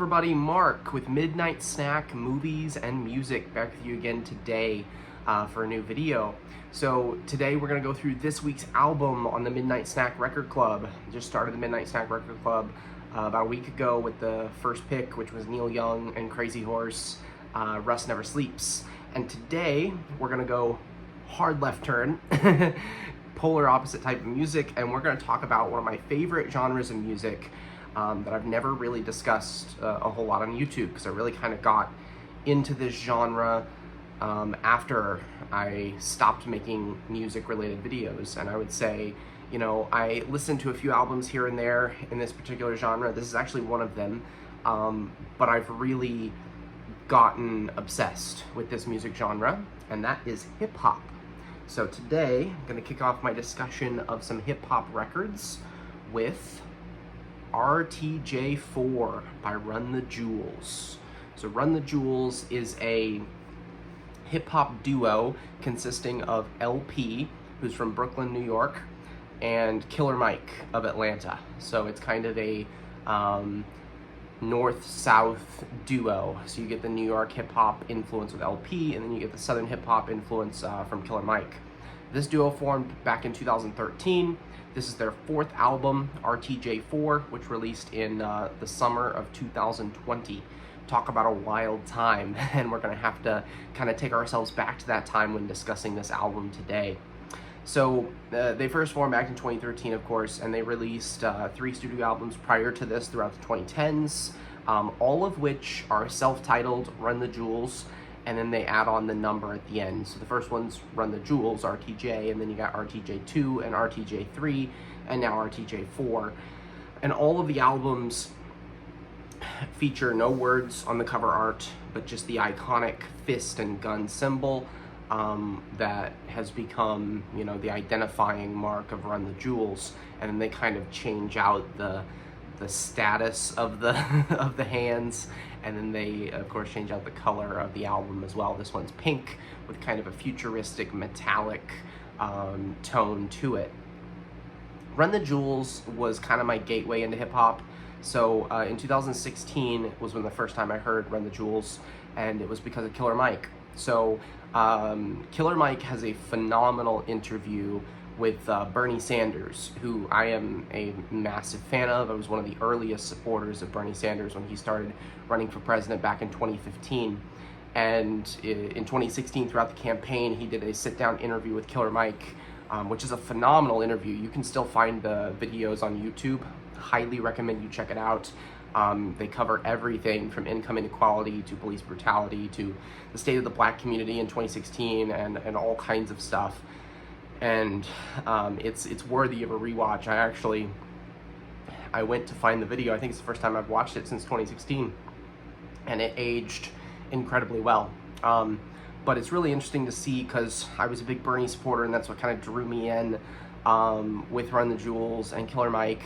everybody, Mark with Midnight Snack Movies and Music, back with you again today for a new video. So today we're going to go through this week's album on the Midnight Snack Record Club. Just started the Midnight Snack Record Club about a week ago with the first pick, which was Neil Young and Crazy Horse, Rust Never Sleeps. And today we're going to go hard left turn, polar opposite type of music, and we're going to talk about one of my favorite genres of music that I've never really discussed a whole lot on YouTube, because I really kind of got into this genre after I stopped making music related videos. And I would say, you know, I listened to a few albums here and there in this particular genre. This is actually one of them, but I've really gotten obsessed with this music genre, and that is hip hop. So today I'm going to kick off my discussion of some hip hop records with RTJ4 by Run the Jewels. So Run the Jewels is a hip-hop duo consisting of LP, who's from Brooklyn, New York, and Killer Mike of Atlanta. So it's kind of a north-south duo. So you get the New York hip-hop influence with LP, and then you get the southern hip-hop influence from Killer Mike. This duo formed back in 2013. This is their fourth album, RTJ4, which released in the summer of 2020. Talk about a wild time, and we're going to have to kind of take ourselves back to that time when discussing this album today. So they first formed back in 2013, of course, and they released 3 studio albums prior to this throughout the 2010s, all of which are self-titled Run the Jewels, and then they add on the number at the end. So the first one's Run the Jewels, RTJ, and then you got RTJ2 and RTJ3, and now RTJ4. And all of the albums feature no words on the cover art, but just the iconic fist and gun symbol that has become, you know, the identifying mark of Run the Jewels. And then they kind of change out the status of the of the hands, and then they of course change out the color of the album as well. This one's pink with kind of a futuristic metallic tone to it. Run the Jewels was kind of my gateway into hip-hop. So in 2016 was when the first time I heard Run the Jewels, and it was because of Killer Mike. So Killer Mike has a phenomenal interview with Bernie Sanders, who I am a massive fan of. I was one of the earliest supporters of Bernie Sanders when he started running for president back in 2015. And in 2016, throughout the campaign, he did a sit-down interview with Killer Mike, which is a phenomenal interview. You can still find the videos on YouTube. Highly recommend you check it out. They cover everything from income inequality to police brutality to the state of the black community in 2016 and all kinds of stuff. And it's worthy of a rewatch. I went to find the video. I think it's the first time I've watched it since 2016, and it aged incredibly well. But it's really interesting to see, because I was a big Bernie supporter, and that's what kind of drew me in with Run the Jewels and Killer Mike.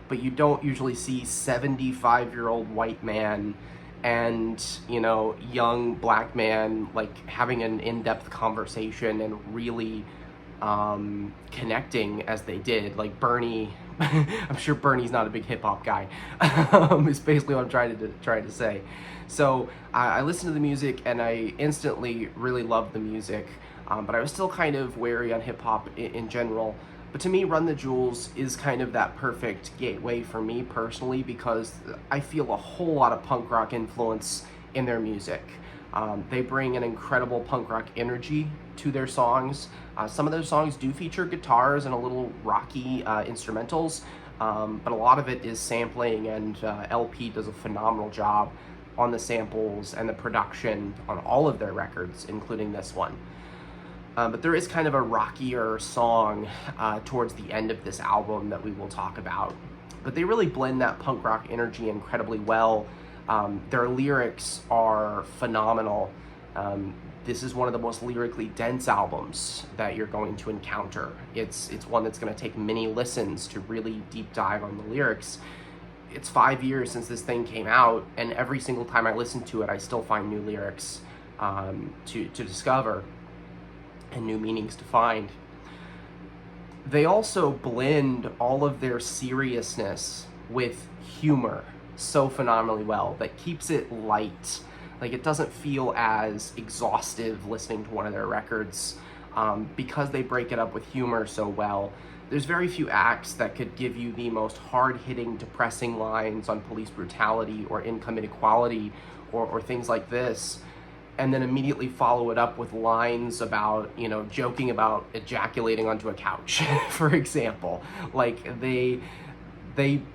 But you don't usually see 75-year-old white man and, you know, young black man like having an in-depth conversation and really connecting as they did. Like Bernie, I'm sure Bernie's not a big hip-hop guy, is basically what I'm trying to say. So I listened to the music and I instantly really loved the music, but I was still kind of wary on hip-hop in general. But to me, Run the Jewels is kind of that perfect gateway for me personally, because I feel a whole lot of punk rock influence in their music. They bring an incredible punk rock energy to their songs. Some of those songs do feature guitars and a little rocky instrumentals, but a lot of it is sampling, and LP does a phenomenal job on the samples and the production on all of their records, including this one. But there is kind of a rockier song towards the end of this album that we will talk about. But they really blend that punk rock energy incredibly well. Their lyrics are phenomenal. This is one of the most lyrically dense albums that you're going to encounter. It's one that's going to take many listens to really deep dive on the lyrics. It's 5 years since this thing came out, and every single time I listen to it, I still find new lyrics to discover and new meanings to find. They also blend all of their seriousness with humor. so phenomenally well, that keeps it light. Like, it doesn't feel as exhaustive listening to one of their records, because they break it up with humor so well. There's very few acts that could give you the most hard-hitting, depressing lines on police brutality or income inequality or things like this, and then immediately follow it up with lines about, joking about ejaculating onto a couch, for example. Like, they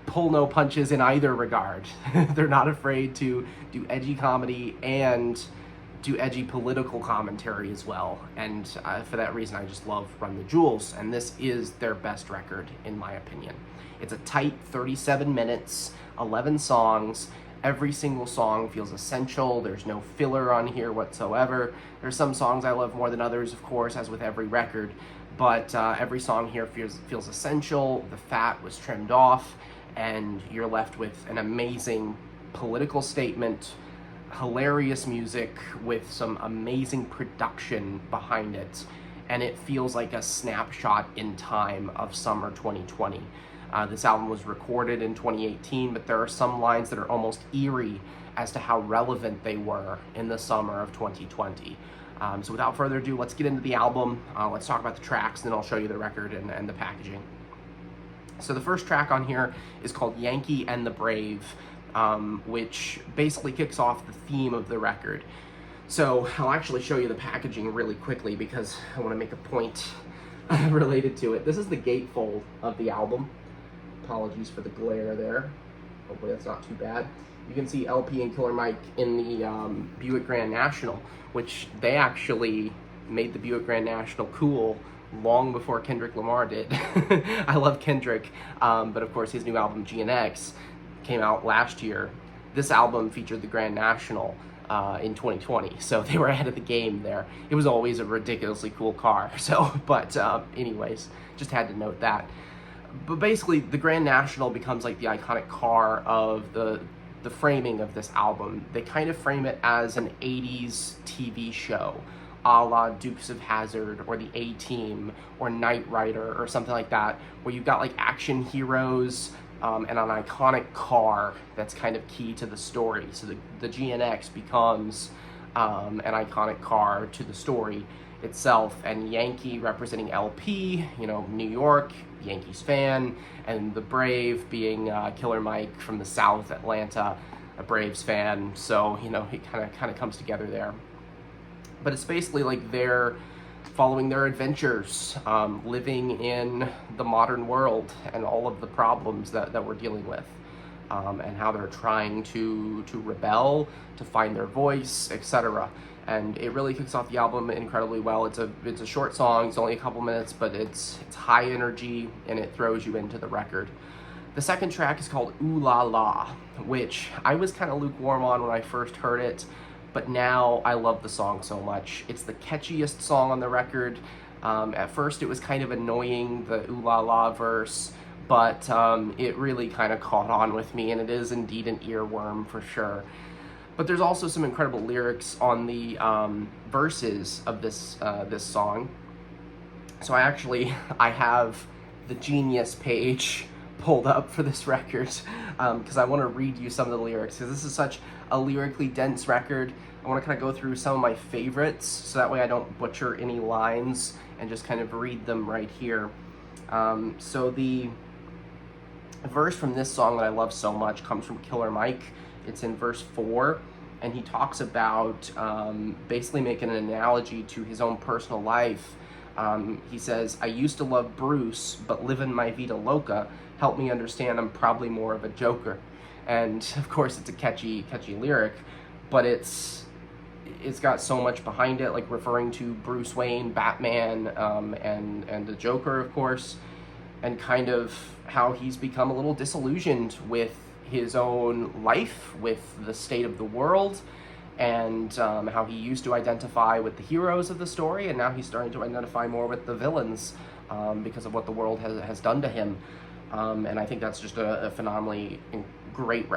pull no punches in either regard. They're not afraid to do edgy comedy and do edgy political commentary as well. And for that reason, I just love Run the Jewels. And this is their best record, in my opinion. It's a tight 37 minutes, 11 songs. Every single song feels essential. There's no filler on here whatsoever. There's some songs I love more than others, of course, as with every record. But every song here feels essential. The fat was trimmed off, and you're left with an amazing political statement, hilarious music with some amazing production behind it, and it feels like a snapshot in time of summer 2020. This album was recorded in 2018, but there are some lines that are almost eerie as to how relevant they were in the summer of 2020. So without further ado, let's get into the album. Let's talk about the tracks, and then I'll show you the record and the packaging. So the first track on here is called Yankee and the Brave, which basically kicks off the theme of the record. So I'll actually show you the packaging really quickly because I want to make a point related to it. This is the gatefold of the album. Apologies for the glare there. Hopefully that's not too bad. You can see LP and Killer Mike in the Buick Grand National, which they actually made the Buick Grand National cool long before Kendrick Lamar did. I love Kendrick, but of course his new album GNX came out last year. This album featured the Grand National in 2020, so they were ahead of the game there. It was always a ridiculously cool car, but anyways, just had to note that. But basically, the Grand National becomes like the iconic car of the framing of this album. They kind of frame it as an 80s TV show, a la Dukes of Hazzard or the A-Team or Knight Rider or something like that, where you've got like action heroes and an iconic car that's kind of key to the story. So the GNX becomes an iconic car to the story itself, and Yankee representing LP, New York, Yankees fan, and the Brave being Killer Mike from the South, Atlanta, a Braves fan. So it kind of comes together there. But it's basically like they're following their adventures, living in the modern world and all of the problems that we're dealing with, and how they're trying to rebel, to find their voice, etc. And it really kicks off the album incredibly well. It's a short song, it's only a couple minutes, but it's high energy and it throws you into the record. The second track is called Ooh La La, which I was kind of lukewarm on when I first heard it, but now I love the song so much. It's the catchiest song on the record. At first it was kind of annoying, the Ooh La La verse, but it really kind of caught on with me, and it is indeed an earworm for sure. But there's also some incredible lyrics on the verses of this song. So I have the Genius page pulled up for this record because I want to read you some of the lyrics, because this is such a lyrically dense record. I want to kind of go through some of my favorites so that way I don't butcher any lines and just kind of read them right here. So the verse from this song that I love so much comes from Killer Mike. It's in verse 4, and he talks about basically making an analogy to his own personal life. He says, "I used to love Bruce, but living my vida loca helped me understand I'm probably more of a joker." And of course it's a catchy lyric, but it's got so much behind it, like referring to Bruce Wayne, Batman, and the Joker, of course, and kind of how he's become a little disillusioned with his own life, with the state of the world, and how he used to identify with the heroes of the story, and now he's starting to identify more with the villains because of what the world has done to him. And I think that's just a phenomenally great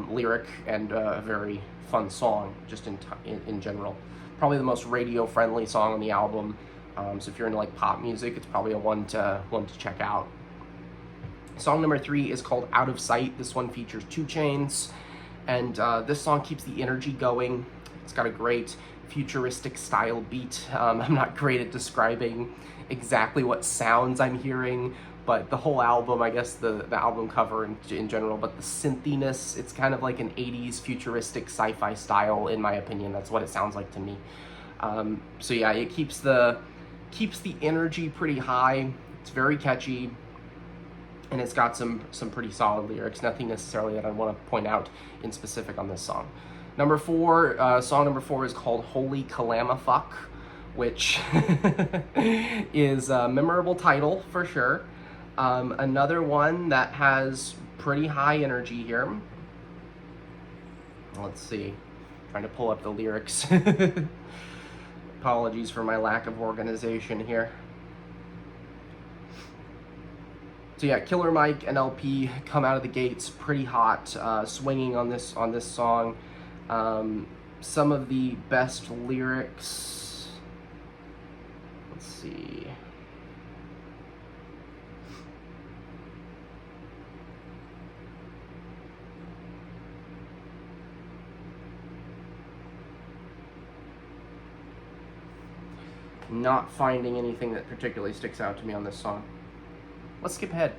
lyric and a very fun song, just in general. Probably the most radio-friendly song on the album. So if you're into like pop music, it's probably a one to check out. Song number 3 is called Out of Sight. This one features 2 Chainz, and this song keeps the energy going. It's got a great futuristic style beat. I'm not great at describing exactly what sounds I'm hearing, but the whole album, I guess the album cover in general, but the synthiness, it's kind of like an 80s futuristic sci-fi style, in my opinion. That's what it sounds like to me. So yeah, it keeps the energy pretty high. It's very catchy, and it's got some pretty solid lyrics. Nothing necessarily that I want to point out in specific on this song. Number 4, song number 4 is called Holy Calamafuck, which is a memorable title for sure. Another one that has pretty high energy here. Let's see, trying to pull up the lyrics. Apologies for my lack of organization here. So yeah, Killer Mike and LP come out of the gates pretty hot, swinging on this song. Some of the best lyrics. Let's see. Not finding anything that particularly sticks out to me on this song. Let's skip ahead.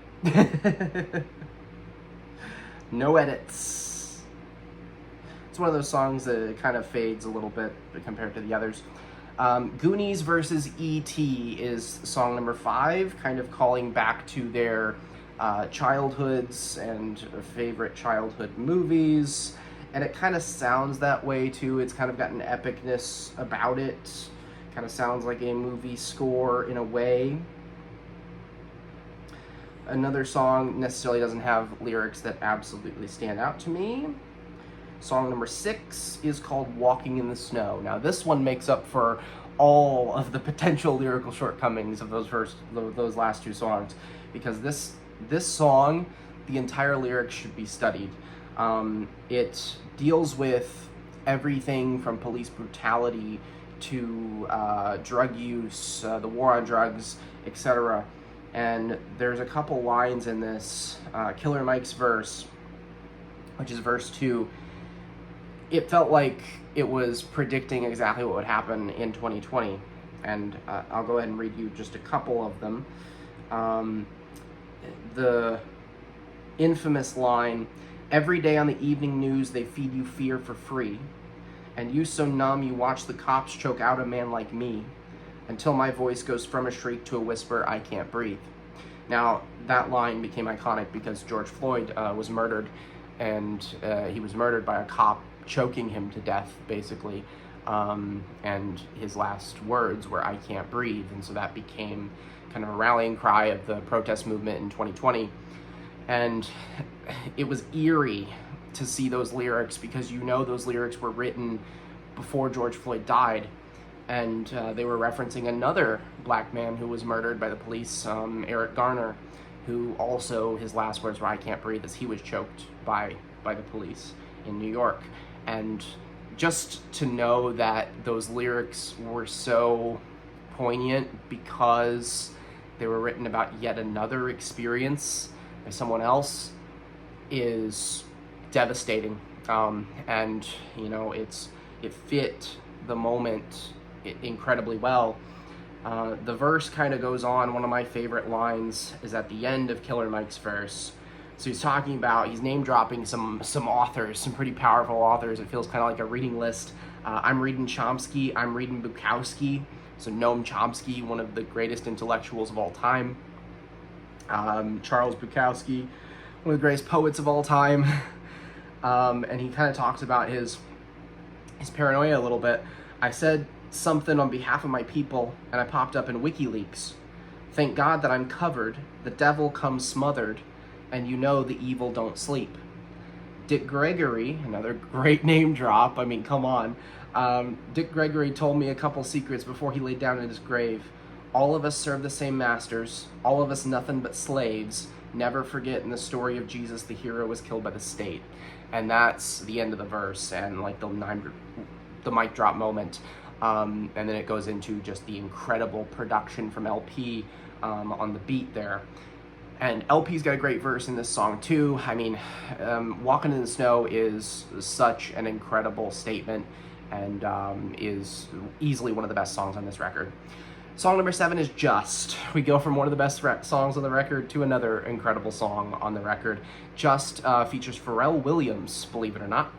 No edits. It's one of those songs that kind of fades a little bit compared to the others. Goonies versus E.T. is song number 5, kind of calling back to their childhoods and favorite childhood movies. And it kind of sounds that way too. It's kind of got an epicness about it. Kind of sounds like a movie score in a way. Another song necessarily doesn't have lyrics that absolutely stand out to me. Song number 6 is called Walking in the Snow. Now this one makes up for all of the potential lyrical shortcomings of those last 2 songs, because this song, the entire lyrics should be studied. It deals with everything from police brutality to drug use, the war on drugs, etc. And there's a couple lines in this, Killer Mike's verse, which is verse 2. It felt like it was predicting exactly what would happen in 2020. And I'll go ahead and read you just a couple of them. The infamous line, "Every day on the evening news they feed you fear for free. And you so numb you watch the cops choke out a man like me, until my voice goes from a shriek to a whisper, I can't breathe." Now, that line became iconic because George Floyd was murdered, and he was murdered by a cop choking him to death, basically. And his last words were, I can't breathe. And so that became kind of a rallying cry of the protest movement in 2020. And it was eerie to see those lyrics, because you know those lyrics were written before George Floyd died, and they were referencing another black man who was murdered by the police, Eric Garner, who also, his last words were, I can't breathe, as he was choked by the police in New York. And just to know that those lyrics were so poignant because they were written about yet another experience by someone else is devastating. And you know, it fit the moment incredibly well. The verse kind of goes on. One of my favorite lines is at the end of Killer Mike's verse. So he's talking about, he's name dropping some authors, some pretty powerful authors. It feels kind of like a reading list. I'm reading Chomsky, I'm reading Bukowski. So Noam Chomsky, one of the greatest intellectuals of all time. Charles Bukowski, one of the greatest poets of all time. And he kind of talks about his paranoia a little bit. I said something on behalf of my people, and I popped up in WikiLeaks. Thank God that I'm covered. The devil comes smothered, and you know the evil don't sleep. Dick Gregory, another great name drop. I mean, come on. Dick Gregory told me a couple secrets before he laid down in his grave. All of us serve the same masters. All of us nothing but slaves. Never forget, in the story of Jesus, the hero was killed by the state. And that's the end of the verse, and like the mic drop moment. And then it goes into just the incredible production from LP on the beat there. And LP's got a great verse in this song too. I mean, Walking in the Snow is such an incredible statement, and is easily one of the best songs on this record. Song number 7 is Just. We go from one of the best songs on the record to another incredible song on the record. Just features Pharrell Williams, believe it or not,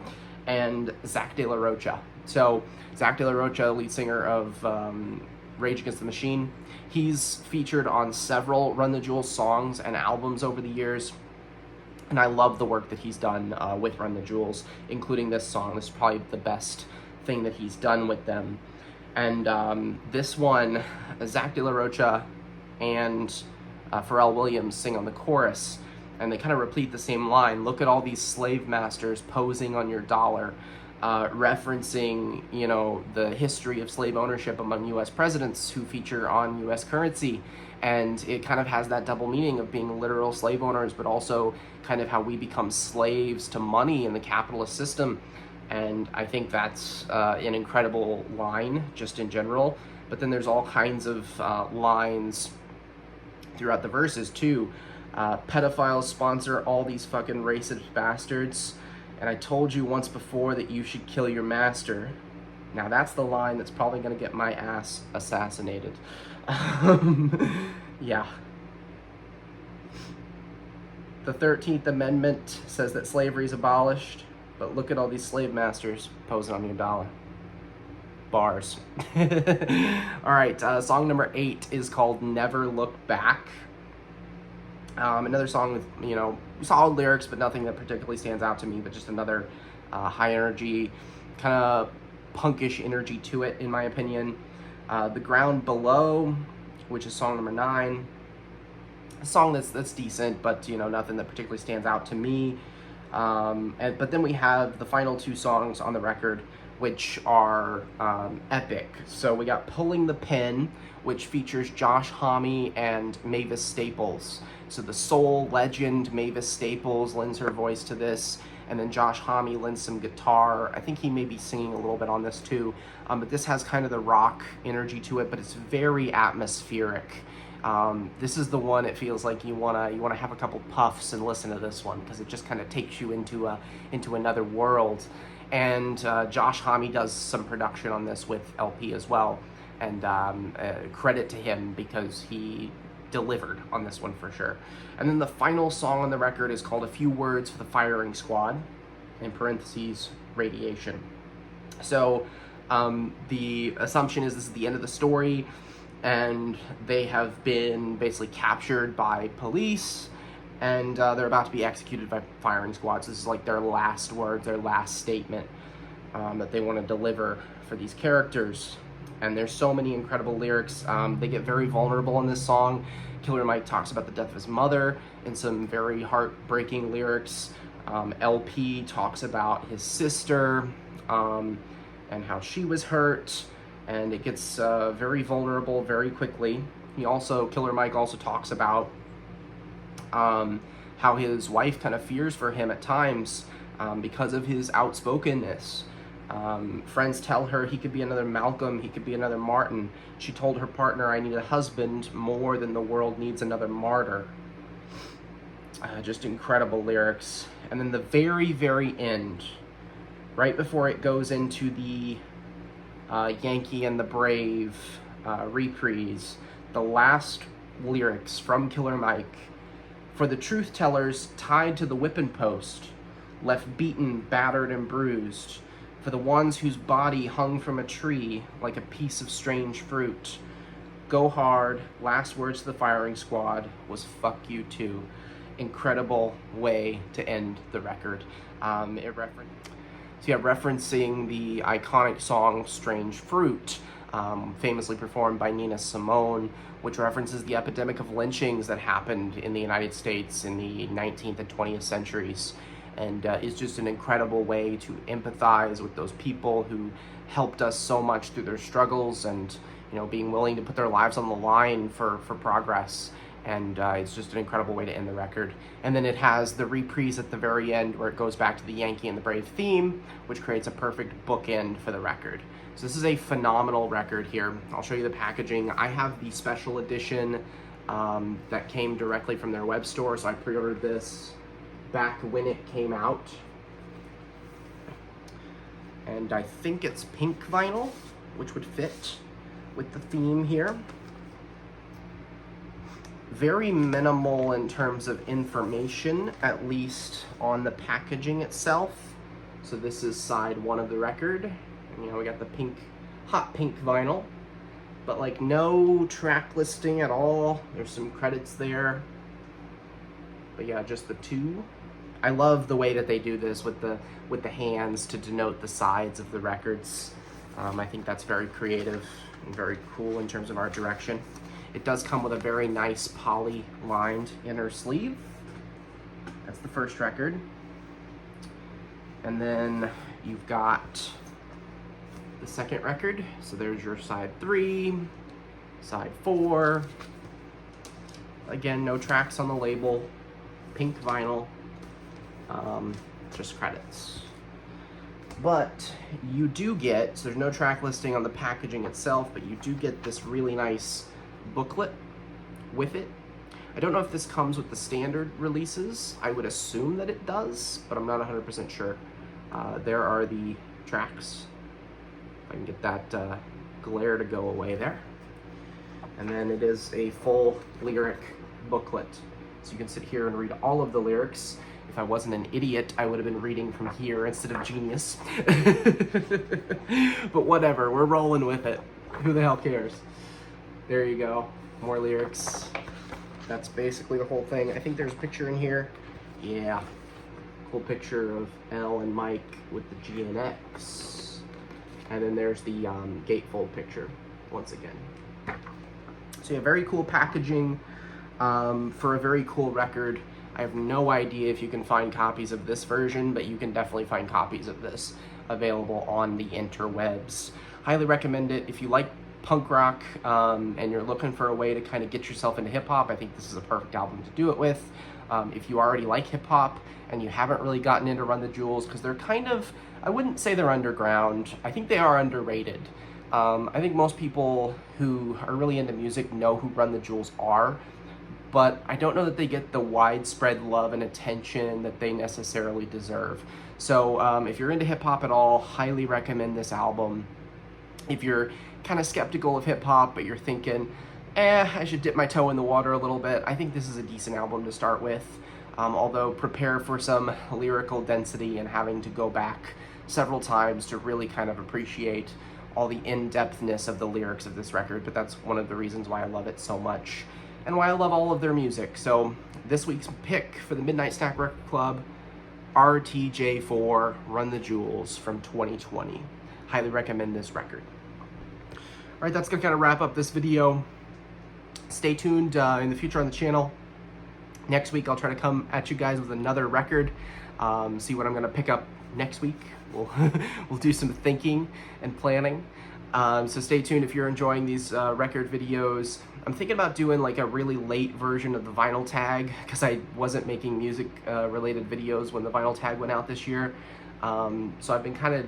and Zach De La Rocha. So Zach De La Rocha, lead singer of Rage Against the Machine, he's featured on several Run the Jewels songs and albums over the years, and I love the work that he's done with Run the Jewels, including this song. This is probably the best thing that he's done with them. And this one, Zach De La Rocha and Pharrell Williams sing on the chorus, and they kind of repeat the same line: "Look at all these slave masters posing on your dollar," referencing, you know, the history of slave ownership among U.S. presidents who feature on U.S. currency. And it kind of has that double meaning of being literal slave owners, but also kind of how we become slaves to money in the capitalist system. And I think that's an incredible line just in general. But then there's all kinds of lines throughout the verses too. Pedophiles sponsor all these fucking racist bastards. And I told you once before that you should kill your master. Now that's the line that's probably going to get my ass assassinated. Yeah. The 13th Amendment says that slavery is abolished, but look at all these slave masters posing on your dollar. Bars. All right, song number 8 is called Never Look Back. Another song with, you know, solid lyrics, but nothing that particularly stands out to me, but just another high energy, kind of punkish energy to it, in my opinion. The Ground Below, which is song number 9. A song that's decent, but, you know, nothing that particularly stands out to me. But then we have the final 2 songs on the record, which are epic. So we got Pulling the Pin, which features Josh Homme and Mavis Staples. So the soul legend Mavis Staples lends her voice to this, and then Josh Homme lends some guitar. I think he may be singing a little bit on this too, but this has kind of the rock energy to it, but it's very atmospheric. This is the one it feels like you wanna have a couple puffs and listen to this one, because it just kind of takes you into another world. And Josh Homme does some production on this with LP as well, and credit to him because he delivered on this one for sure. And then the final song on the record is called A Few Words for the Firing Squad, in parentheses, Radiation. So the assumption is this is the end of the story, and they have been basically captured by police, and they're about to be executed by firing squads. This is like their last words, their last statement that they want to deliver for these characters. And there's so many incredible lyrics. They get very vulnerable in this song. Killer Mike talks about the death of his mother in some very heartbreaking lyrics. LP talks about his sister and how she was hurt, and it gets very vulnerable very quickly. Killer Mike also talks about how his wife kind of fears for him at times because of his outspokenness. Friends tell her he could be another Malcolm, he could be another Martin. She told her partner, I need a husband more than the world needs another martyr. Just incredible lyrics. And then the very, very end, right before it goes into the Yankee and the Brave reprise, the last lyrics from Killer Mike: for the truth tellers tied to the whipping post, left beaten, battered, and bruised, for the ones whose body hung from a tree like a piece of strange fruit. Go hard, last words to the firing squad was fuck you too. Incredible way to end the record. Referencing the iconic song Strange Fruit, famously performed by Nina Simone, which references the epidemic of lynchings that happened in the United States in the 19th and 20th centuries. And is just an incredible way to empathize with those people who helped us so much through their struggles, and, you know, being willing to put their lives on the line for progress. And it's just an incredible way to end the record. And then it has the reprise at the very end where it goes back to the Yankee and the Brave theme, which creates a perfect bookend for the record. So this is a phenomenal record here. I'll show you the packaging. I have the special edition that came directly from their web store. So I pre-ordered this back when it came out. And I think it's pink vinyl, which would fit with the theme here. Very minimal in terms of information, at least on the packaging itself. So this is side 1 of the record. And, you know, we got the pink, hot pink vinyl, but like no track listing at all. There's some credits there, but yeah, just the 2. I love the way that they do this with the hands to denote the sides of the records. I think that's very creative and very cool in terms of art direction. It does come with a very nice poly-lined inner sleeve. That's the first record. And then you've got the second record. So there's your side 3, side 4. Again, no tracks on the label, pink vinyl, just credits. But you do get, so there's no track listing on the packaging itself, but you do get this really nice booklet with it. I don't know if this comes with the standard releases. I would assume that it does, but I'm not 100% sure. There are the tracks. If I can get that glare to go away there. And then it is a full lyric booklet. So you can sit here and read all of the lyrics. If I wasn't an idiot, I would have been reading from here instead of Genius. But whatever, we're rolling with it. Who the hell cares? There you go, more lyrics. That's basically the whole thing. I think there's a picture in here. Yeah, cool picture of Elle and Mike with the GNX. And then there's the gatefold picture, once again. So yeah, very cool packaging for a very cool record. I have no idea if you can find copies of this version, but you can definitely find copies of this available on the interwebs. Highly recommend it. If you like punk rock and you're looking for a way to kind of get yourself into hip hop, I think this is a perfect album to do it with. If you already like hip hop and you haven't really gotten into Run the Jewels, because they're kind of, I wouldn't say they're underground. I think they are underrated. I think most people who are really into music know who Run the Jewels are, but I don't know that they get the widespread love and attention that they necessarily deserve. So if you're into hip hop at all, highly recommend this album. If you're kind of skeptical of hip hop, but you're thinking, I should dip my toe in the water a little bit, I think this is a decent album to start with. Although prepare for some lyrical density and having to go back several times to really kind of appreciate all the in-depthness of the lyrics of this record, but that's one of the reasons why I love it so much and why I love all of their music. So this week's pick for the Midnight Snack Record Club, RTJ4, Run the Jewels from 2020. Highly recommend this record. All right, that's gonna kind of wrap up this video. Stay tuned in the future on the channel. Next week, I'll try to come at you guys with another record, see what I'm gonna pick up next week. We'll do some thinking and planning. So stay tuned if you're enjoying these record videos. I'm thinking about doing like a really late version of the vinyl tag because I wasn't making music related videos when the vinyl tag went out this year. So I've been kind of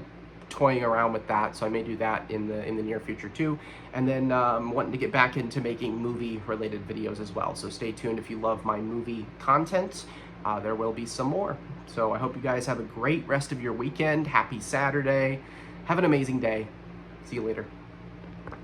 toying around with that, so I may do that in the near future too. And then wanting to get back into making movie related videos as well. So stay tuned if you love my movie content. There will be some more. So I hope you guys have a great rest of your weekend. Happy Saturday. Have an amazing day. See you later.